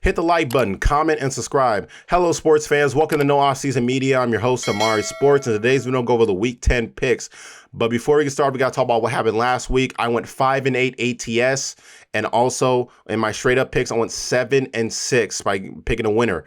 Hit the like button, comment, and subscribe. Hello, sports fans. Welcome to No Offseason Media. I'm your host, Amari Sports, and today's video go over the Week 10 picks. But before we get started, we got to talk about what happened last week. I went 5-8 ATS, and also in my straight-up picks, I went 7-6 by picking a winner.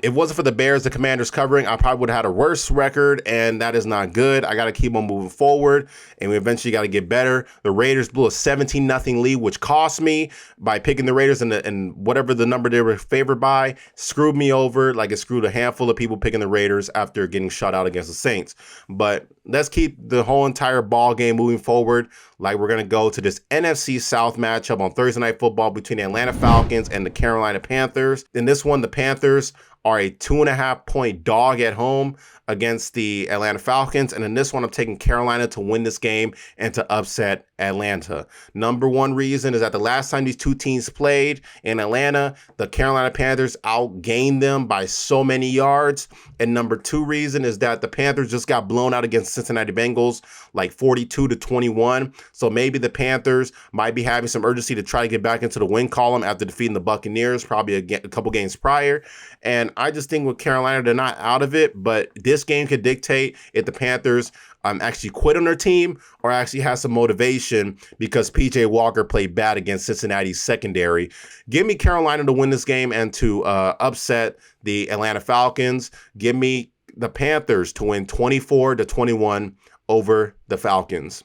It wasn't for the Bears, the Commanders covering, I probably would have had a worse record, and that is not good. I got to keep on moving forward, and we eventually got to get better. The Raiders blew a 17-0 lead, which cost me by picking the Raiders, and whatever the number they were favored by screwed me over like it screwed a handful of people picking the Raiders after getting shut out against the Saints. But let's keep the whole entire ball game moving forward. Like we're going to go to this NFC South matchup on Thursday Night Football between the Atlanta Falcons and the Carolina Panthers. In this one, the Panthers are a 2.5-point dog at home against the Atlanta Falcons. And in this one, I'm taking Carolina to win this game and to upset Atlanta. Number one reason is that the last time these two teams played in Atlanta, the Carolina Panthers outgained them by so many yards. And number two reason is that the Panthers just got blown out against Cincinnati Bengals like 42-21. So maybe the Panthers might be having some urgency to try to get back into the win column after defeating the Buccaneers probably a couple games prior. And I just think with Carolina, they're not out of it, but this game could dictate if the Panthers actually quit on their team or actually has some motivation because P.J. Walker played bad against Cincinnati's secondary. Give me Carolina to win this game and to upset the Atlanta Falcons. Give me the Panthers to win 24-21 over the Falcons.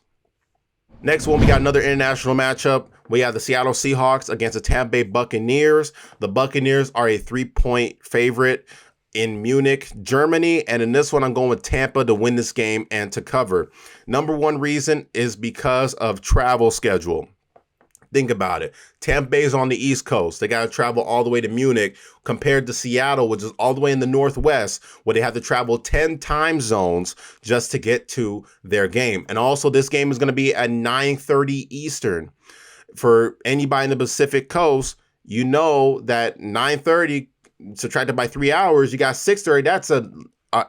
Next one, we got another international matchup. We have the Seattle Seahawks against the Tampa Bay Buccaneers. The Buccaneers are a 3-point favorite in Munich, Germany. And in this one, I'm going with Tampa to win this game and to cover. Number one reason is because of travel schedule. Think about it. Tampa Bay is on the East Coast. They got to travel all the way to Munich compared to Seattle, which is all the way in the Northwest, where they have to travel 10 time zones just to get to their game. And also, this game is going to be at 9:30 Eastern. For anybody in the Pacific Coast, you know that 9:30 subtracted by 3 hours, you got 6:30. That's a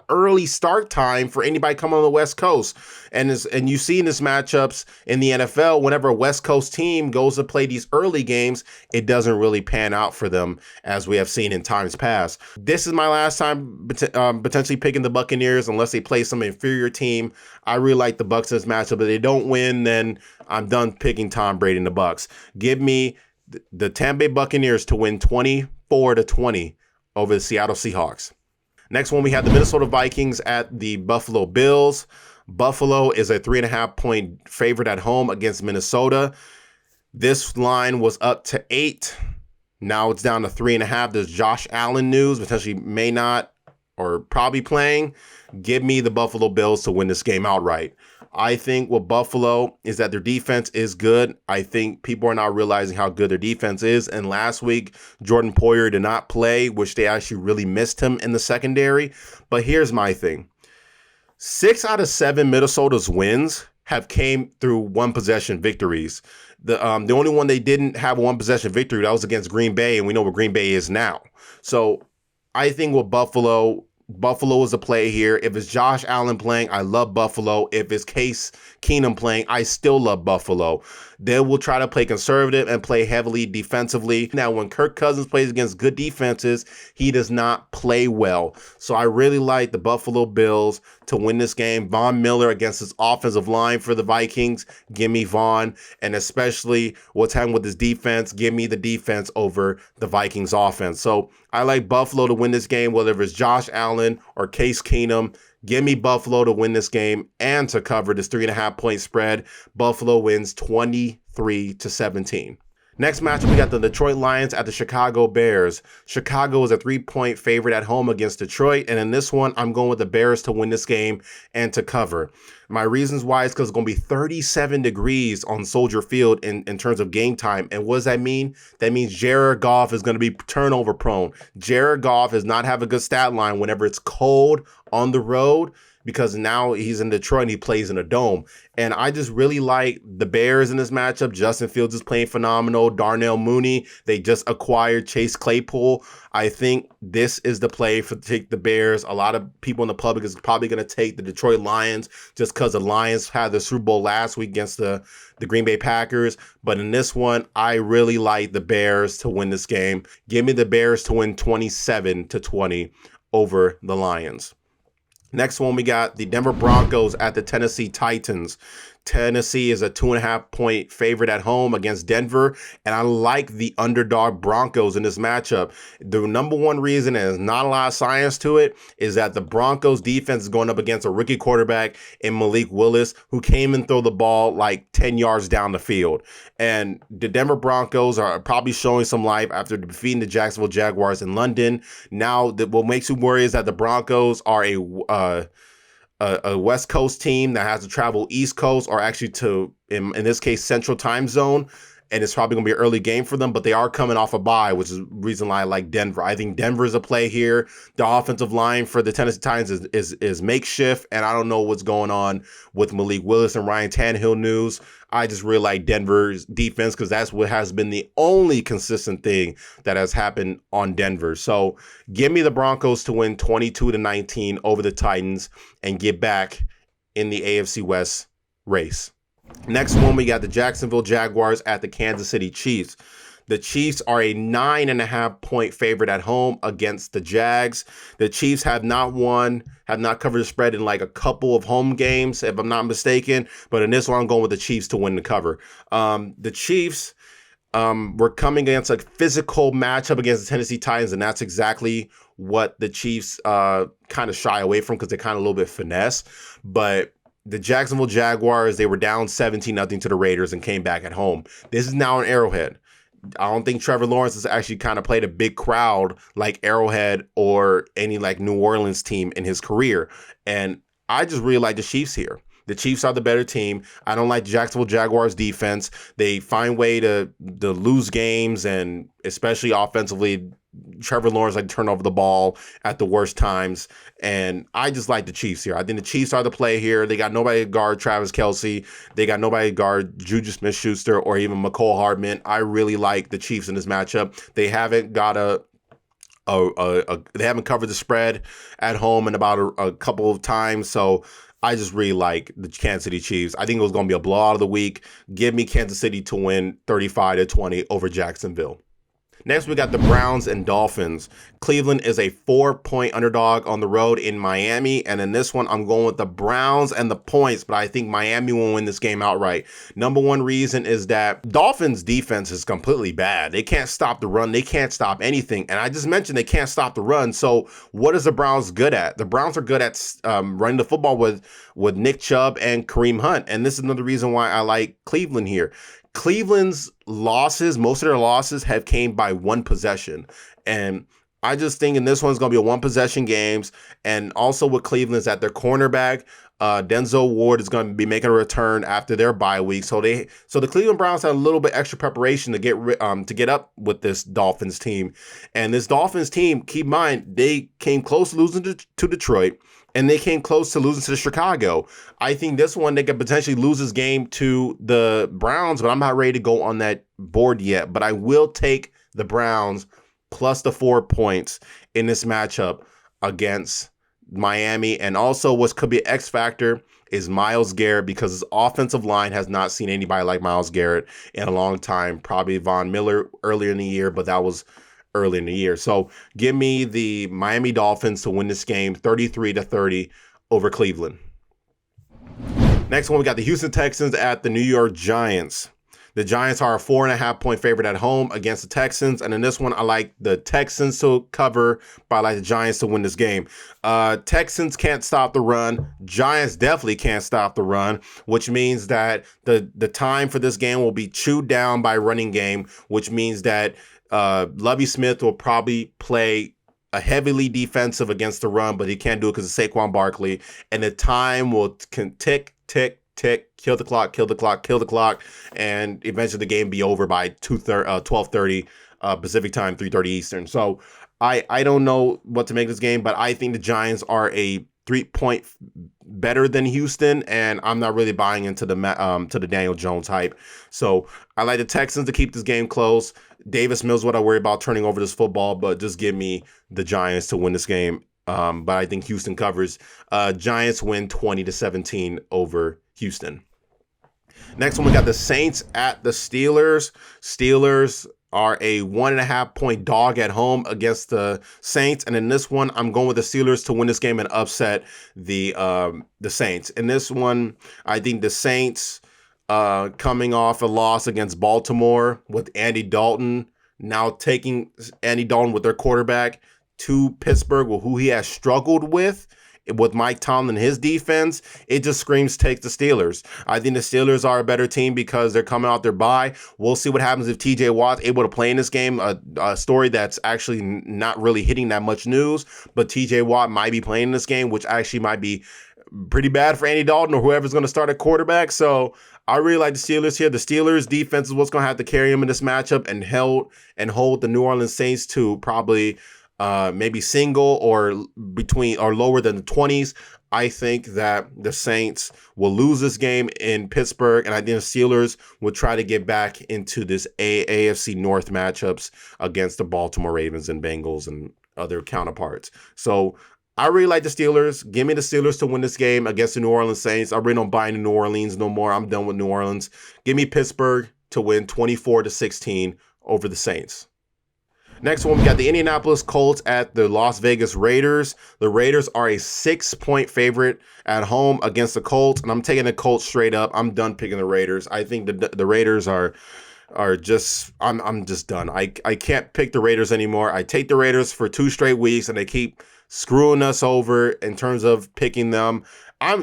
early start time for anybody coming on the West Coast. And you see in this matchups in the NFL, whenever a West Coast team goes to play these early games, it doesn't really pan out for them, as we have seen in times past. This is my last time potentially picking the Buccaneers unless they play some inferior team. I really like the Bucs in this matchup, but if they don't win, then I'm done picking Tom Brady and the Bucs. Give me the Tampa Bay Buccaneers to win 24-20 over the Seattle Seahawks. Next one, we have the Minnesota Vikings at the Buffalo Bills. Buffalo is a 3.5-point favorite at home against Minnesota. This line was up to 8. Now it's down to 3.5. There's Josh Allen news, potentially may not or probably playing. Give me the Buffalo Bills to win this game outright. I think what Buffalo is that their defense is good. I think people are not realizing how good their defense is. And last week, Jordan Poyer did not play, which they actually really missed him in the secondary. But here's my thing. 6 out of 7 Minnesota's wins have came through one-possession victories. The only one they didn't have a one-possession victory, that was against Green Bay, and we know what Green Bay is now. So I think with Buffalo is a play here. If it's Josh Allen playing, I love Buffalo. If it's Case Keenum playing, I still love Buffalo. They will try to play conservative and play heavily defensively. Now, when Kirk Cousins plays against good defenses, he does not play well. So I really like the Buffalo Bills to win this game. Von Miller against his offensive line for the Vikings. Give me Von. And especially what's happening with his defense, give me the defense over the Vikings offense. So I like Buffalo to win this game, whether it's Josh Allen or Case Keenum. Give me Buffalo to win this game and to cover this 3.5-point spread. Buffalo wins 23-17. Next matchup, we got the Detroit Lions at the Chicago Bears. Chicago is a 3-point favorite at home against Detroit. And in this one, I'm going with the Bears to win this game and to cover. My reasons why is because it's going to be 37 degrees on Soldier Field in terms of game time. And what does that mean? That means Jared Goff is going to be turnover prone. Jared Goff does not have a good stat line whenever it's cold on the road, because now he's in Detroit and he plays in a dome. And I just really like the Bears in this matchup. Justin Fields is playing phenomenal. Darnell Mooney, they just acquired Chase Claypool. I think this is the play for take the Bears. A lot of people in the public is probably going to take the Detroit Lions just because the Lions had the Super Bowl last week against the Green Bay Packers. But in this one, I really like the Bears to win this game. Give me the Bears to win 27-20 over the Lions. Next one, we got the Denver Broncos at the Tennessee Titans. Tennessee is a 2.5-point favorite at home against Denver, and I like the underdog Broncos in this matchup. The number one reason, and there's not a lot of science to it, is that the Broncos defense is going up against a rookie quarterback in Malik Willis, who came and threw the ball like 10 yards down the field. And the Denver Broncos are probably showing some life after defeating the Jacksonville Jaguars in London. Now, what makes you worry is that the Broncos are a West Coast team that has to travel East Coast, or actually to, in this case, Central Time Zone. And it's probably going to be an early game for them, but they are coming off a bye, which is the reason why I like Denver. I think Denver is a play here. The offensive line for the Tennessee Titans is makeshift, and I don't know what's going on with Malik Willis and Ryan Tannehill news. I just really like Denver's defense because that's what has been the only consistent thing that has happened on Denver. So give me the Broncos to win 22-19 over the Titans and get back in the AFC West race. Next one, we got the Jacksonville Jaguars at the Kansas City Chiefs. The Chiefs are a 9.5-point favorite at home against the Jags. The Chiefs have not covered the spread in like a couple of home games, if I'm not mistaken. But in this one, I'm going with the Chiefs to win the cover. The Chiefs were coming against a physical matchup against the Tennessee Titans, and that's exactly what the Chiefs kind of shy away from because they're kind of a little bit finesse. But the Jacksonville Jaguars, they were down 17-0 to the Raiders and came back at home. This is now an Arrowhead. I don't think Trevor Lawrence has actually kind of played a big crowd like Arrowhead or any like New Orleans team in his career. And I just really like the Chiefs here. The Chiefs are the better team. I don't like the Jacksonville Jaguars defense. They find way to lose games, and especially offensively, Trevor Lawrence like to turn over the ball at the worst times. And I just like the Chiefs here. I think the Chiefs are the play here. They got nobody to guard Travis Kelce. They got nobody to guard Juju Smith-Schuster or even McCole Hardman. I really like the Chiefs in this matchup. They haven't got they haven't covered the spread at home in about a couple of times. So I just really like the Kansas City Chiefs. I think it was going to be a blowout of the week. Give me Kansas City to win 35-20 over Jacksonville. Next, we got the Browns and Dolphins. Cleveland is a 4-point underdog on the road in Miami. And in this one, I'm going with the Browns and the points, but I think Miami will win this game outright. Number one reason is that Dolphins defense is completely bad. They can't stop the run. They can't stop anything. And I just mentioned they can't stop the run. So what is the Browns good at? The Browns are good at running the football with Nick Chubb and Kareem Hunt. And this is another reason why I like Cleveland here. Cleveland's losses, most of their losses have came by one possession. And I just think in this one's going to be a one possession games. And also with Cleveland is that their cornerback, Denzel Ward, is going to be making a return after their bye week. So the Cleveland Browns had a little bit extra preparation to get up with this Dolphins team. And this Dolphins team, keep in mind, they came close to losing to Detroit. And they came close to losing to Chicago. I think this one, they could potentially lose this game to the Browns, but I'm not ready to go on that board yet. But I will take the Browns plus the 4 points in this matchup against Miami. And also what could be an X factor is Myles Garrett, because his offensive line has not seen anybody like Myles Garrett in a long time. Probably Von Miller earlier in the year, but that was early in the year. So give me the Miami Dolphins to win this game 33-30 over Cleveland. Next one, we got the Houston Texans at the New York Giants. The Giants are a 4.5-point favorite at home against the Texans. And in this one, I like the Texans to cover, but I like the Giants to win this game. Texans can't stop the run. Giants definitely can't stop the run, which means that the time for this game will be chewed down by running game, which means that Lovie Smith will probably play a heavily defensive against the run, but he can't do it because of Saquon Barkley. And the time will tick, tick, tick, kill the clock, and eventually the game be over by 12:30 Pacific time, 3:30 Eastern. So I don't know what to make this game, but I think the Giants are a 3-point better than Houston, and I'm not really buying into the Daniel Jones hype. So I like the Texans to keep this game close. Davis Mills, what I worry about turning over this football, but just give me the Giants to win this game. But I think Houston covers. Giants win 20-17 over Houston. Next one, we got the Saints at the Steelers. Steelers are a 1.5 point dog at home against the Saints. And in this one, I'm going with the Steelers to win this game and upset the Saints. In this one, I think the Saints coming off a loss against Baltimore with Andy Dalton, now taking Andy Dalton with their quarterback to Pittsburgh, who he has struggled with Mike Tomlin, his defense, it just screams take the Steelers. I think the Steelers are a better team because they're coming out their bye. We'll see what happens if TJ Watt's able to play in this game, a story that's actually not really hitting that much news, but TJ Watt might be playing in this game, which actually might be pretty bad for Andy Dalton or whoever's going to start at quarterback. So I really like the Steelers here. The Steelers defense is what's going to have to carry them in this matchup and hold the New Orleans Saints to probably maybe single or between or lower than the 20s. I think that the Saints will lose this game in Pittsburgh, and I think the Steelers will try to get back into this AFC North matchups against the Baltimore Ravens and Bengals and other counterparts. So I really like the Steelers. Give me the Steelers to win this game against the New Orleans Saints. I really don't buy into New Orleans no more. I'm done with New Orleans. Give me Pittsburgh to win 24-16 over the Saints. Next one, we got the Indianapolis Colts at the Las Vegas Raiders. The Raiders are a 6-point favorite at home against the Colts, and I'm taking the Colts straight up. I'm done picking the Raiders. I think the Raiders are just, I'm just done. I can't pick the Raiders anymore. I take the Raiders for 2 straight weeks, and they keep screwing us over in terms of picking them.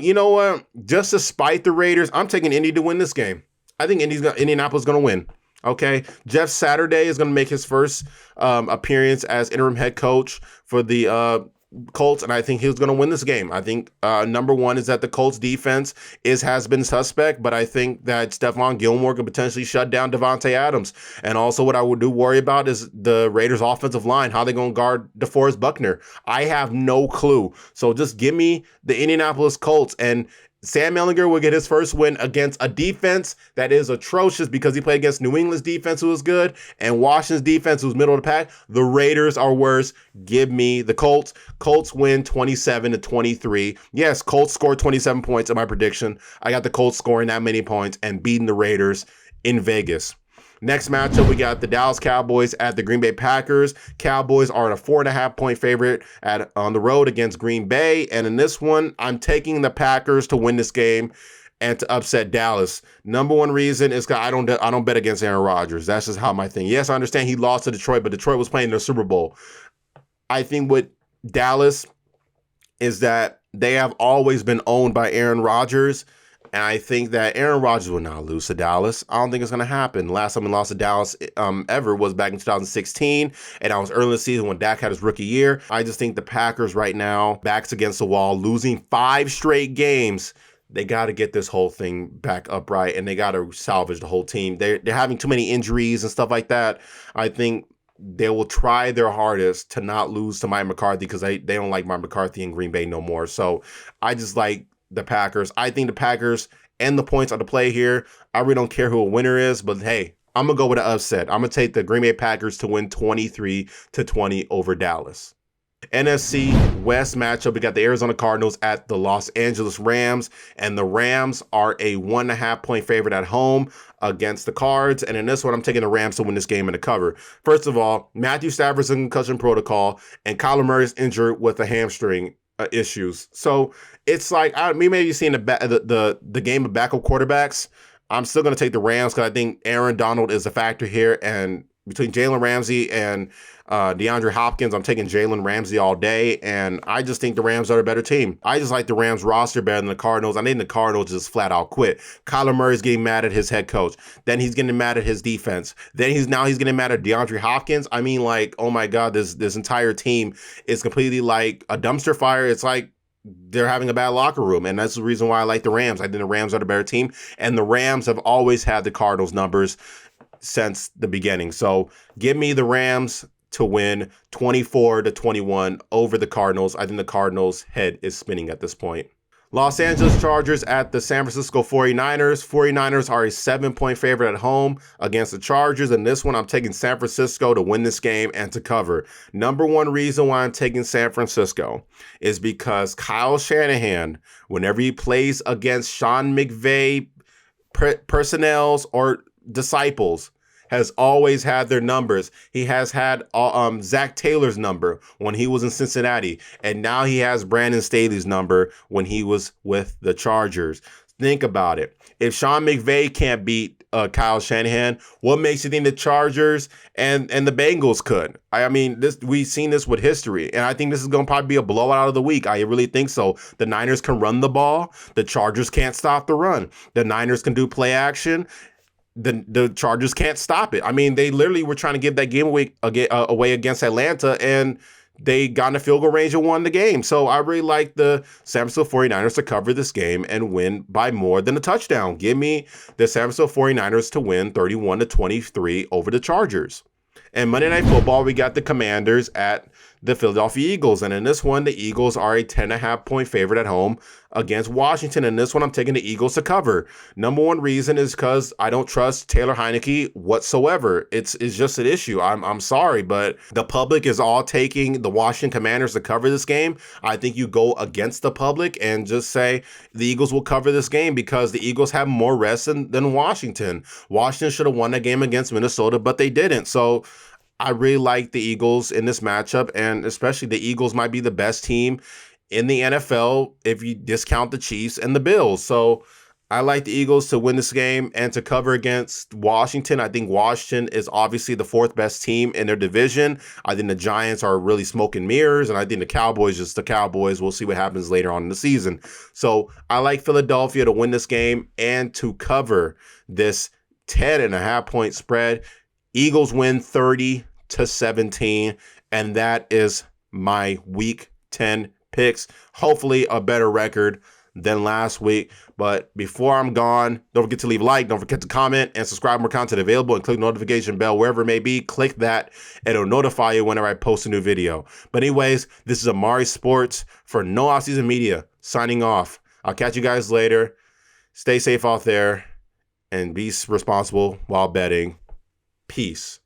You know what? Just to spite the Raiders, I'm taking Indy to win this game. I think Indianapolis is going to win. Okay, Jeff Saturday is going to make his first appearance as interim head coach for the Colts, and I think he's going to win this game. I think number one is that the Colts defense has been suspect, but I think that Stephon Gilmore could potentially shut down Devontae Adams. And also what I would worry about is the Raiders offensive line, how they're going to guard DeForest Buckner. I have no clue. So just give me the Indianapolis Colts, and Sam Ehlinger will get his first win against a defense that is atrocious because he played against New England's defense, who was good, and Washington's defense, who's middle of the pack. The Raiders are worse. Give me the Colts. Colts win 27-23. Yes, Colts scored 27 points in my prediction. I got the Colts scoring that many points and beating the Raiders in Vegas. Next matchup, we got the Dallas Cowboys at the Green Bay Packers. Cowboys are a 4.5 point favorite on the road against Green Bay. And in this one, I'm taking the Packers to win this game and to upset Dallas. Number one reason is because I don't bet against Aaron Rodgers. That's just how my thing. Yes, I understand he lost to Detroit, but Detroit was playing in the Super Bowl. I think with Dallas is that they have always been owned by Aaron Rodgers. And I think that Aaron Rodgers will not lose to Dallas. I don't think it's going to happen. Last time we lost to Dallas ever was back in 2016, and that was early in the season when Dak had his rookie year. I just think the Packers right now, backs against the wall, losing 5 straight games. They got to get this whole thing back upright, and they got to salvage the whole team. They're having too many injuries and stuff like that. I think they will try their hardest to not lose to Mike McCarthy because they don't like Mike McCarthy in Green Bay no more. So I just like the Packers. I think the Packers and the points are the play here. I really don't care who a winner is, but hey, I'm going to go with an upset. I'm going to take the Green Bay Packers to win 23-20 over Dallas. NFC West matchup, we got the Arizona Cardinals at the Los Angeles Rams, and the Rams are a 1.5 point favorite at home against the Cards. And in this one, I'm taking the Rams to win this game in the cover. First of all, Matthew Stafford's in concussion protocol, and Kyler Murray's injured with a hamstring issues. So it's like, maybe you've seen the game of backup quarterbacks. I'm still going to take the Rams because I think Aaron Donald is a factor here. And between Jalen Ramsey and DeAndre Hopkins, I'm taking Jalen Ramsey all day. And I just think the Rams are a better team. I just like the Rams roster better than the Cardinals. I think the Cardinals just flat out quit. Kyler Murray's getting mad at his head coach. Then he's getting mad at his defense. Then he's getting mad at DeAndre Hopkins. I mean, like, oh my God, this entire team is completely like a dumpster fire. It's like they're having a bad locker room, and that's the reason why I like the Rams. I think the Rams are the better team, and the Rams have always had the Cardinals numbers since the beginning. So give me the Rams to win 24-21 over the Cardinals. I think the Cardinals' head is spinning at this point. Los Angeles Chargers at the San Francisco 49ers. 49ers are a 7-point favorite at home against the Chargers. And this one, I'm taking San Francisco to win this game and to cover. Number one reason why I'm taking San Francisco is because Kyle Shanahan, whenever he plays against Sean McVay personnels or disciples, has always had their numbers. He has had Zach Taylor's number when he was in Cincinnati, and now he has Brandon Staley's number when he was with the Chargers. Think about it. If Sean McVay can't beat Kyle Shanahan, what makes you think the Chargers and the Bengals could? I mean, we've seen this with history, and I think this is going to probably be a blowout of the week. I really think so. The Niners can run the ball. The Chargers can't stop the run. The Niners can do play action. The Chargers can't stop it. I mean, they literally were trying to give that game away against Atlanta, and they got in a field goal range and won the game. So I really like the San Francisco 49ers to cover this game and win by more than a touchdown. Give me the San Francisco 49ers to win 31-23 over the Chargers. And Monday Night Football, we got the Commanders at the Philadelphia Eagles. And in this one, the Eagles are a 10.5-point favorite at home against Washington. In this one, I'm taking the Eagles to cover. Number one reason is because I don't trust Taylor Heineke whatsoever. It's just an issue. I'm sorry, but the public is all taking the Washington Commanders to cover this game. I think you go against the public and just say the Eagles will cover this game because the Eagles have more rest than Washington. Washington should have won that game against Minnesota, but they didn't. So I really like the Eagles in this matchup, and especially the Eagles might be the best team in the NFL if you discount the Chiefs and the Bills. So I like the Eagles to win this game and to cover against Washington. I think Washington is obviously the fourth best team in their division. I think the Giants are really smoke and mirrors, and I think the Cowboys just the Cowboys. We'll see what happens later on in the season. So I like Philadelphia to win this game and to cover this 10.5-point spread. Eagles win 30-17, and that is my Week 10 picks. Hopefully a better record than last week. But before I'm gone, don't forget to leave a like, don't forget to comment, and subscribe. More content available, and click the notification bell wherever it may be. Click that, and it'll notify you whenever I post a new video. But anyways, this is Amari Sports for No Offseason Media, signing off. I'll catch you guys later. Stay safe out there, and be responsible while betting. Peace.